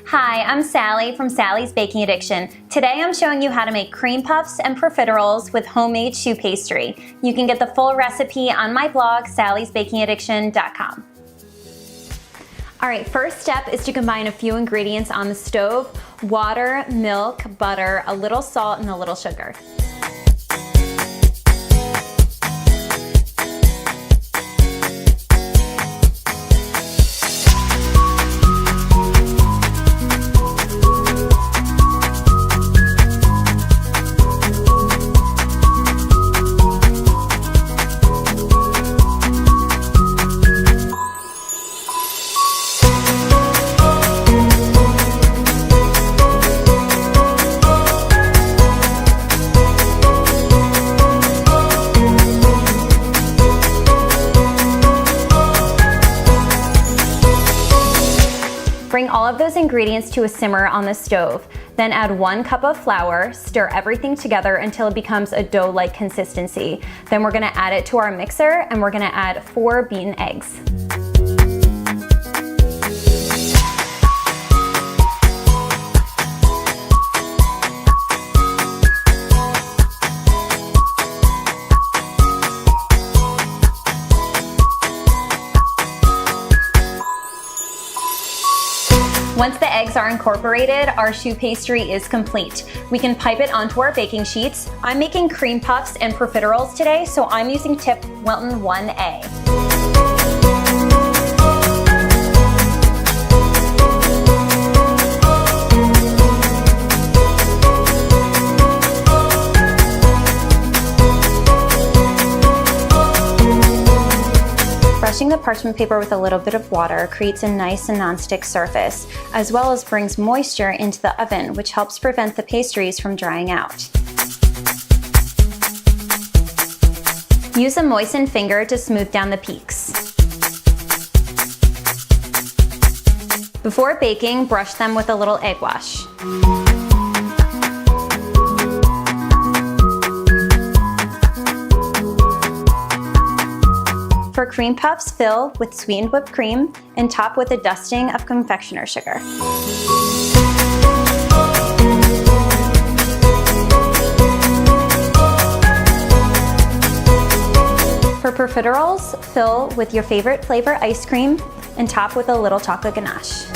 Hi, I'm Sally from Sally's Baking Addiction. Today I'm showing you how to make cream puffs and profiteroles with homemade choux pastry. You can get the full recipe on my blog, sallysbakingaddiction.com. Alright, first step is to combine a few ingredients on the stove: water, milk, butter, a little salt, and a little sugar. Bring all of those ingredients to a simmer on the stove. Then add 1 cup of flour, stir everything together until it becomes a dough-like consistency. Then we're gonna add it to our mixer and we're gonna add 4 beaten eggs. Once the eggs are incorporated, our choux pastry is complete. We can pipe it onto our baking sheets. I'm making cream puffs and profiteroles today, so I'm using tip Wilton 1A. Brushing the parchment paper with a little bit of water creates a nice and non-stick surface, as well as brings moisture into the oven, which helps prevent the pastries from drying out. Use a moistened finger to smooth down the peaks. Before baking, brush them with a little egg wash. For cream puffs, fill with sweetened whipped cream and top with a dusting of confectioner's sugar. For profiteroles, fill with your favorite flavor ice cream and top with a little chocolate ganache.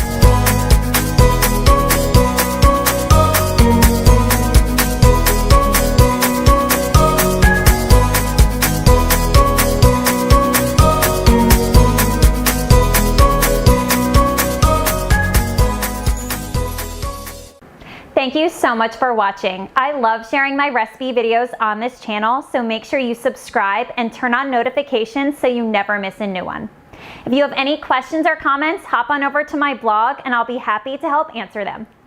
Thank you so much for watching. I love sharing my recipe videos on this channel, so make sure you subscribe and turn on notifications so you never miss a new one. If you have any questions or comments, hop on over to my blog and I'll be happy to help answer them.